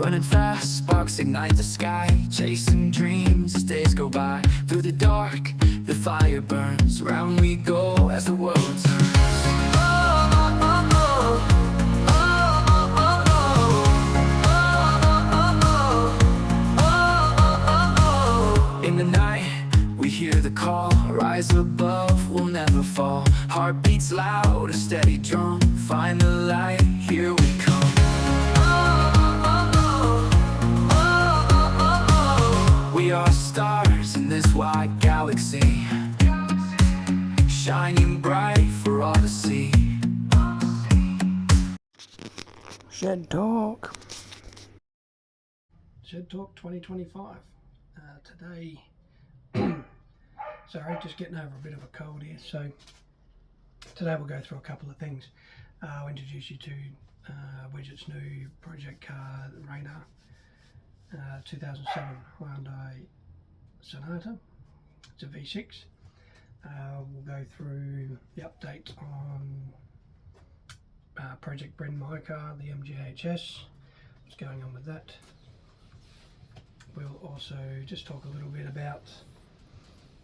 Running fast, sparks ignite the sky, chasing dreams as days go by. Through the dark, the fire burns, round we go as the world turns. In the night, we hear the call, rise above, we'll never fall. Heartbeats loud, a steady drum, find the light, here we come. We are stars in this wide galaxy, shining bright for all to see. Shed Talk 2025. Today, sorry, just getting over a bit of a cold here. So today we'll go through a couple of things. I'll introduce you to Widget's new project car, Rainer, 2007 Hyundai Sonata. It's a V6. We'll go through the update on Project Bryn, my car, the MGHS, what's going on with that. We'll also just talk a little bit about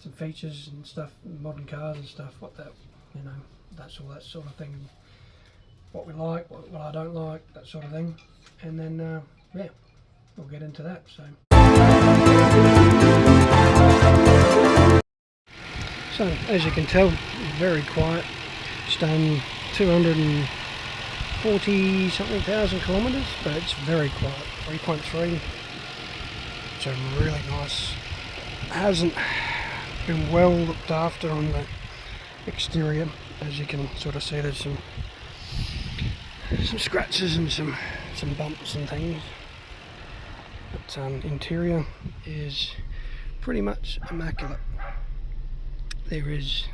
some features and stuff, modern cars and stuff, what that, you know, that's all that sort of thing, what we like, what I don't like, that sort of thing. And then, yeah, we'll get into that. So as you can tell, very quiet. It's done 240 something thousand kilometers, but it's very quiet. 3.3. It's a really nice. Hasn't been well looked after on the exterior. As you can sort of see, there's some scratches and some bumps and things. But interior is pretty much immaculate. There is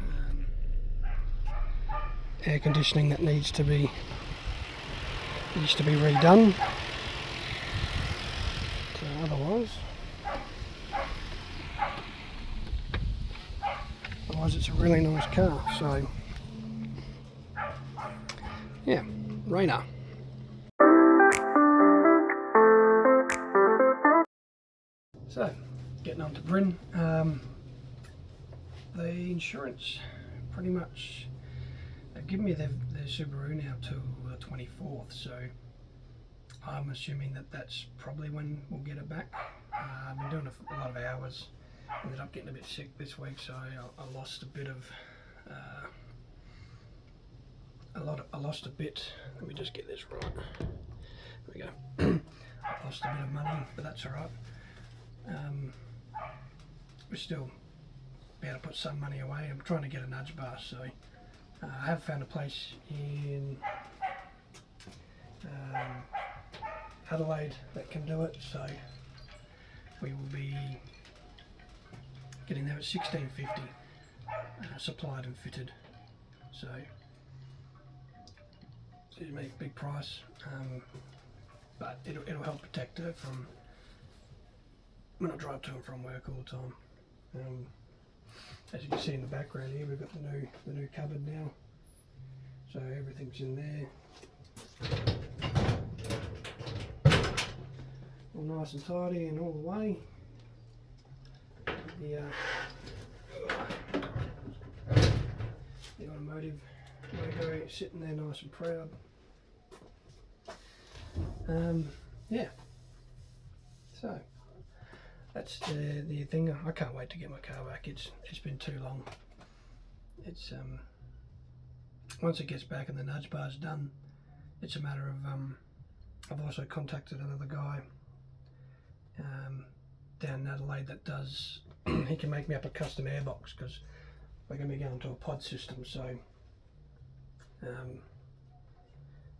air conditioning that needs to be redone. So otherwise it's a really nice car. So yeah, Rainer. So getting on to Bryn. The insurance pretty much give me their Subaru now till the 24th, so I'm assuming that that's probably when we'll get it back. I've been doing a lot of hours, ended up getting a bit sick this week, so I lost a bit of I lost a bit. Let me just get this right. There we go. I lost a bit of money, but that's alright. We're still be able to put some money away. I'm trying to get a nudge bar, so I have found a place in Adelaide that can do it, so we will be getting there at $16.50 supplied and fitted. So excuse me, big price, but it'll help protect her from when I drive to and from work all the time. As you can see in the background here, we've got the new cupboard now, so everything's in there, all nice and tidy and all the way. The automotive logo sitting there nice and proud. Yeah, so that's the thing. I can't wait to get my car back. It's been too long. It's once it gets back and the nudge bar's done, it's a matter of I've also contacted another guy down in Adelaide that does he can make me up a custom airbox, because we're going to be going to a pod system, so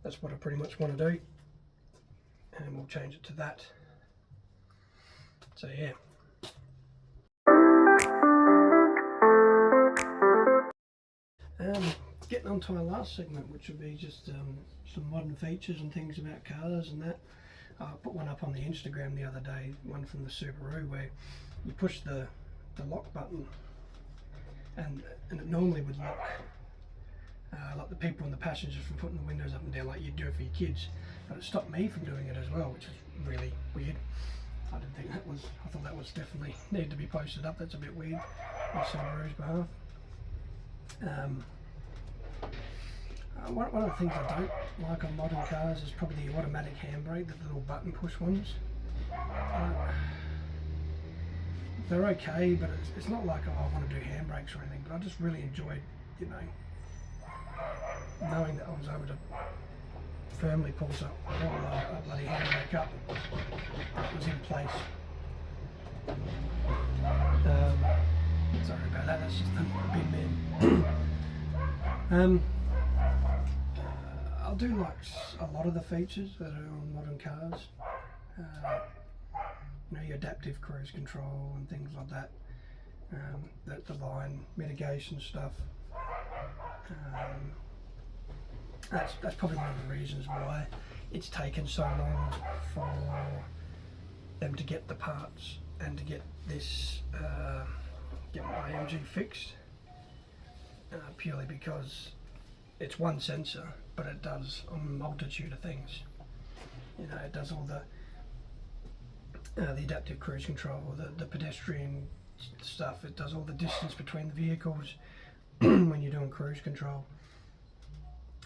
that's what I pretty much want to do, and we'll change it to that. So yeah. Getting on to our last segment, which would be just some modern features and things about cars and that. I put one up on the Instagram the other day, one from the Subaru, where you push the lock button and it normally would lock like the people and the passengers from putting the windows up and down like you do for your kids. But it stopped me from doing it as well, which is really weird. I didn't think that was, I thought that was definitely needed to be posted up. That's a bit weird on Subaru's behalf. One of the things I don't like on modern cars is probably the automatic handbrake, the little button push ones. They're okay, but it's not like, oh, I want to do handbrakes or anything, but I just really enjoyed, you know, knowing that I was able to firmly pull a bloody handbrake up. It was in place. Sorry about that, that's just a big man. I do like a lot of the features that are on modern cars. You know, your adaptive cruise control and things like that. The line mitigation stuff. That's probably one of the reasons why it's taken so long for them to get the parts and to get this get my AMG fixed. Purely because it's one sensor, but it does a multitude of things. You know, it does all the adaptive cruise control, the pedestrian stuff. It does all the distance between the vehicles when you're doing cruise control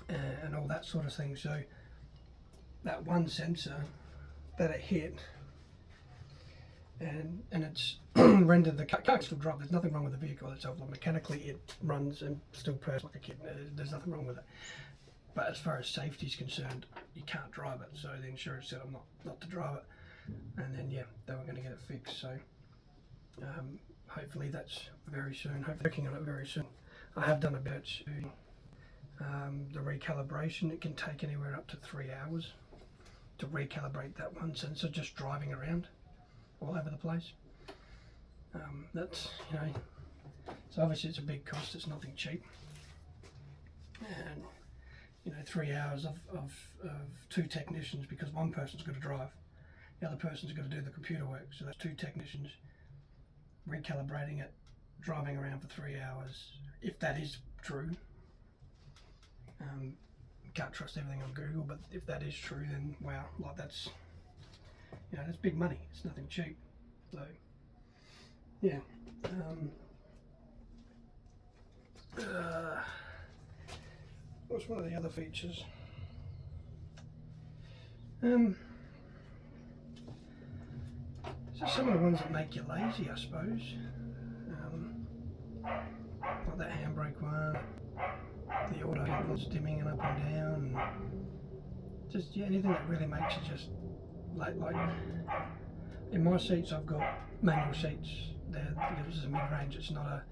and all that sort of thing. So that one sensor that it hit, and it's rendered the car can still drive. There's nothing wrong with the vehicle itself. Like mechanically, it runs and still purrs like a kitten. There's nothing wrong with it. But as far as safety is concerned, you can't drive it. So the insurance said I'm not to drive it. And then yeah, they were going to get it fixed. So hopefully that's very soon. Hopefully working on it very soon. I have done a bit to the recalibration. It can take anywhere up to 3 hours to recalibrate that one sensor just driving around all over the place. That's, you know, so obviously it's a big cost. It's nothing cheap. And you know, 3 hours of 2 technicians, because one person's got to drive, the other person's got to do the computer work. So that's 2 technicians recalibrating it, driving around for 3 hours. If that is true, can't trust everything on Google, but if that is true, then wow, like that's, you know, that's big money. It's nothing cheap. So yeah. What's one of the other features? Just some of the ones that make you lazy, I suppose. Like that handbrake one, the auto headlights dimming and up and down, and just yeah, anything that really makes you just like in my seats I've got manual seats there because this is a mid-range. It's not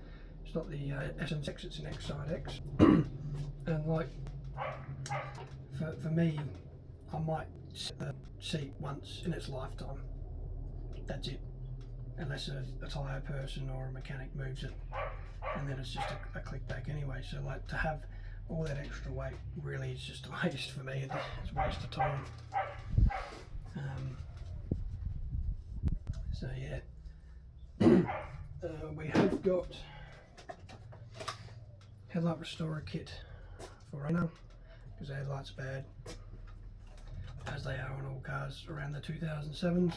the SNX, it's an X Side X. And like for me, I might set the seat once in its lifetime. That's it, unless a tyre person or a mechanic moves it, and then it's just a click back anyway. So like to have all that extra weight really is just a waste for me. It's a waste of time. So yeah, we have got headlight restorer kit for Renault because the headlight's bad, as they are on all cars around the 2007s.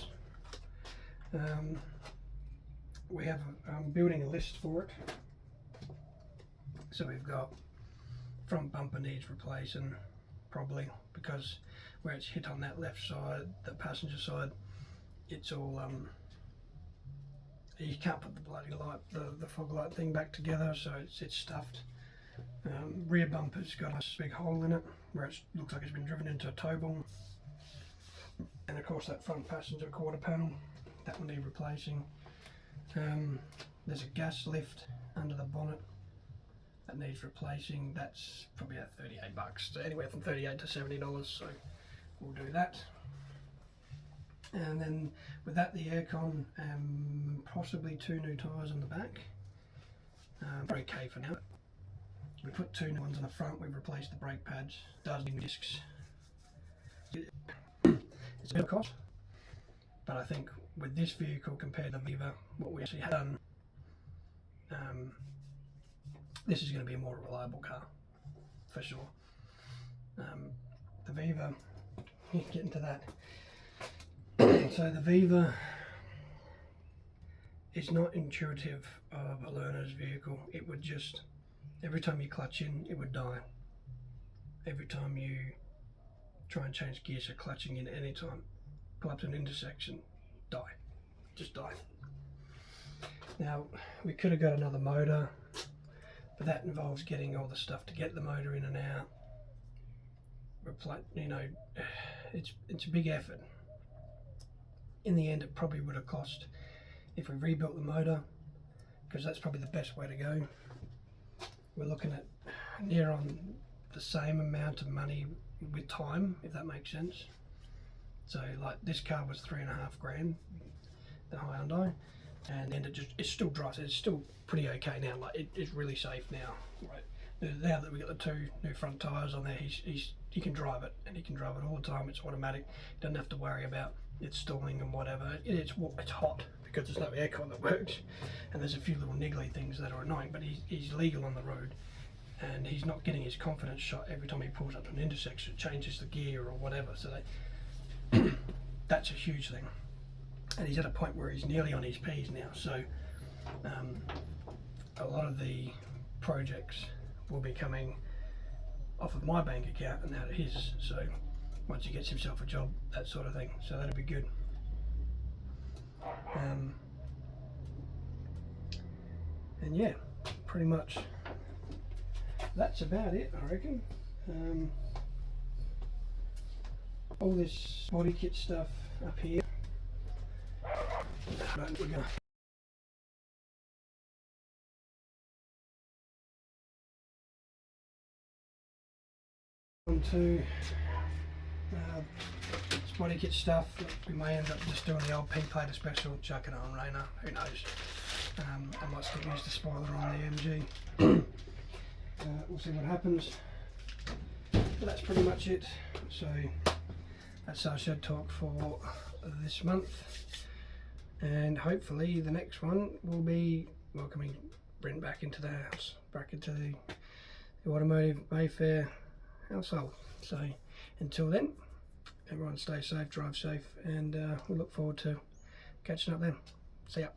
We have I'm building a list for it. So we've got front bumper needs replacing, probably, because where it's hit on that left side, the passenger side, it's all you can't put the bloody light, the fog light thing back together, so it's stuffed. Rear bumper's got a big hole in it where it looks like it's been driven into a tow ball, and of course that front passenger quarter panel, that will need replacing. There's a gas lift under the bonnet that needs replacing. That's probably at $38, so anywhere from $38 to $70, so we'll do that. And then with that, the aircon, possibly 2 new tyres on the back. Okay for now. We put 2 new ones on the front. We've replaced the brake pads, dozen discs. It's a bit of cost, but I think with this vehicle compared to the Viva, what we actually had done, this is going to be a more reliable car for sure. The Viva, get into that. So the Viva is not intuitive of a learner's vehicle. It would just, every time you clutch in, it would die. Every time you try and change gears, so clutching in any time, pull up to an intersection, die, just die. Now, we could have got another motor, but that involves getting all the stuff to get the motor in and out. You know, it's a big effort. In the end, it probably would have cost, if we rebuilt the motor, because that's probably the best way to go, we're looking at near on the same amount of money with time, if that makes sense. So like this car was $3.5 grand, the Hyundai, and then it still drives. It's still pretty okay now. Like it's really safe now. Right now that we got the 2 new front tyres on there, he can drive it, and he can drive it all the time. It's automatic. He doesn't have to worry about it stalling and whatever. It's hot because there's no aircon that works, and there's a few little niggly things that are annoying. But he's legal on the road, and he's not getting his confidence shot every time he pulls up to an intersection, changes the gear or whatever. So that's a huge thing. And he's at a point where he's nearly on his P's now. So a lot of the projects will be coming off of my bank account and out of his. So once he gets himself a job, that sort of thing. So that'll be good. And yeah, pretty much that's about it, I reckon. All this body kit stuff up here. We're gonna onto this body kit stuff. We may end up just doing the old P-Plater special, chucking it on Rainer, who knows. I might still use the spoiler on the MG. We'll see what happens. But that's pretty much it. So that's our shed talk for this month, and hopefully the next one will be welcoming Brent back into the house, back into the Automotive Mayfair household. So until then, everyone stay safe, drive safe, and we look forward to catching up then. See ya.